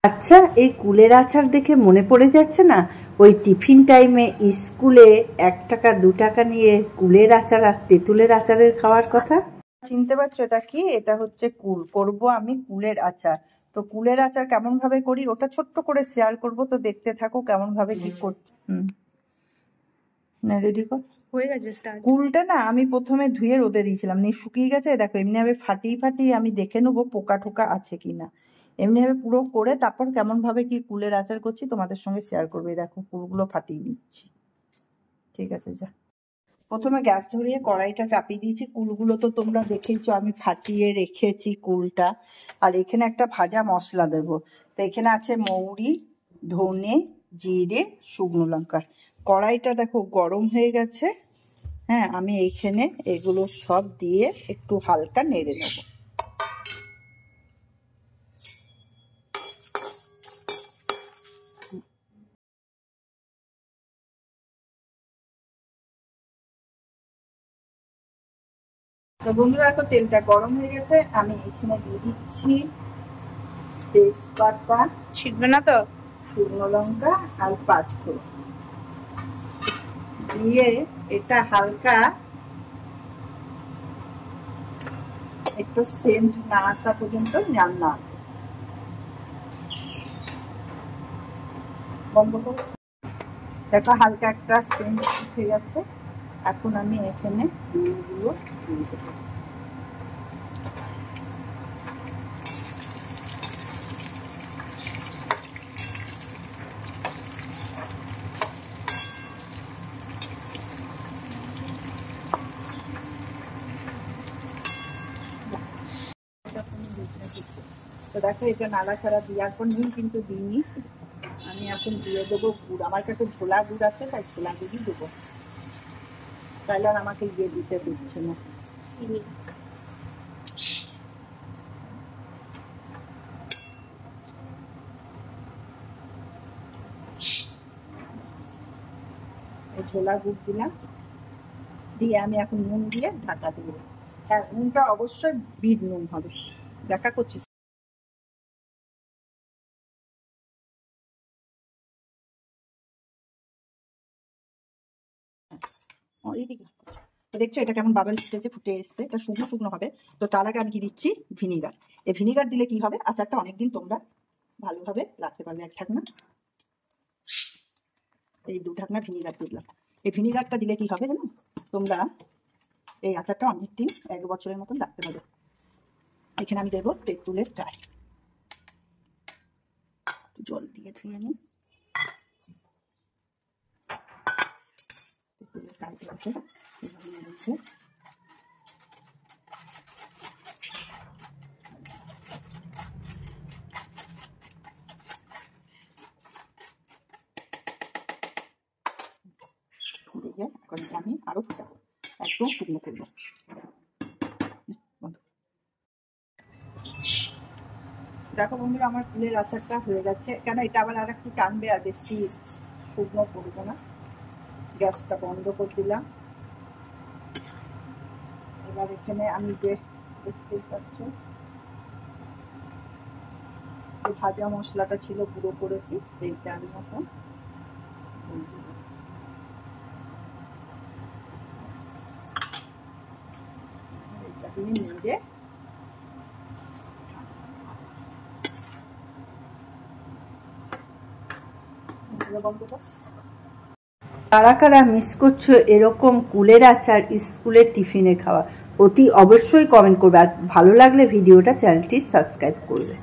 আচ্ছা, এই কুলের আচার দেখে মনে পড়ে যাচ্ছে না ওই টিফিন টাইমে স্কুলে 1 টাকা 2 টাকা নিয়ে কুলের আচার আর তেঁতুলের আচারের খাওয়ার কথা। চিনতে পারছো এটা কি? এটা হচ্ছে কুল। করব আমি কুলের আচার। তো কুলের আচার কেমন ভাবে করি ওটা ছোট্ট করে শেয়ার করব, তো দেখতে থাকো কেমন ভাবে কি করছি। না রেডি কর, হয়ে গেছে স্টার্ট। কুলটা না আমি প্রথমে ধুয়ে রোদে দিয়েছিলাম, নিয়ে শুকিয়ে গেছে। দেখো এমনি ভাবে ফাটিয়ে আমি দেখে নেবো পোকা টোকা আছে কিনা। এমনি ভাবে পুরো করে তারপর কেমন ভাবে কি কুলের আচার করছি তোমাদের সঙ্গে শেয়ার করবে। দেখো কুলগুলো ফাটিয়ে দিচ্ছি। ঠিক আছে, যা। প্রথমে গ্যাস ধরিয়ে কড়াইটা চাপিয়ে দিয়েছি। কুলগুলো তো তোমরা দেখেইছো আমি ফাটিয়ে রেখেছি কুলটা। আর এখানে একটা ভাজা মশলা দেবো। তো এখানে আছে মৌরি, ধনে, জিরে, শুকনো লঙ্কা। কড়াইটা দেখো গরম হয়ে গেছে। হ্যাঁ, আমি এইখানে এগুলো সব দিয়ে একটু হালকা নেড়ে নেব। তো বন্ধুরা তো তেলটা গরম হয়ে গেছে, আমি এখানে দিয়ে দিচ্ছি তেজপাতা, ছিটবে না তো, শুকনো লঙ্কা আর 5 ফোড়ন দিয়ে এটা হালকা একটু সেন্ট না আসা পর্যন্ত রান্না বন্ধ করো। দেখো হালকা একটা সেন্ট উঠে গেছে। এখন আমি এখানে ডিমগুলো দিয়ে দেবো। তো দেখো এটা নাড়াচাড়া দেওয়ার পর নুন কিন্তু দিইনি। আমি এখন দিয়ে দেবো গুড়। আমার কাছে ঝোলা গুড় আছে, তাই ঝোলা গুড়ই দেবো, তাহলে আর আমাকে ইয়ে দিতে দিচ্ছে না। ঝোলা গুড় দিলাম, দিয়ে আমি এখন নুন দিয়ে ঢাকা দেবো। হ্যাঁ, নুনটা অবশ্যই বিট নুন হবে। দেখা করছি। দেখছো এটা কেমন বাবল ফুটে এসছে। এটা শুকনো শুকনো হবে। তো তার আগে আমি কি দিচ্ছি ভিনিগার। এই ভিনিগার দিলে কি হবে, আচারটা অনেকদিন তোমরা ভালোভাবে রাখতে পারবে। 1 ঢাকনা, এই 2 ঢাকনা ভিনিগার দিলাম। এই ভিনিগারটা দিলে কি হবে জানো, তোমরা এই আচারটা অনেকদিন 1 বছরের মতন রাখতে পারবে। এখানে আমি দেবো তেঁতুলের গায়ে, জল দিয়ে ধুয়ে নিই। তেঁতুলের গায়ে দিয়েছে দিয়ে এখন আমি আরো ফুটাবো, একদম শুকনো করবো। দেখো বন্ধুরা আমার কুলের আচারটা হয়ে গেছে। কেন এটা আবার আর একটু টানবে, আর বেশি শুকনো করবো না। গ্যাসটা বন্ধ করে দিলাম। এবার এখানে আমি যে দেখতেই পাচ্ছ ভাজা মশলাটা ছিল গুঁড়ো করেছি, সেইটা আমি এখন এইটা দিয়ে নিয়ে কারা কারা মিস করছো এরকম কুলের আচার স্কুলের টিফিনে খাওয়া, অতি অবশ্যই কমেন্ট করবে। আর ভালো লাগলে ভিডিওটা চ্যানেলটি সাবস্ক্রাইব করবে।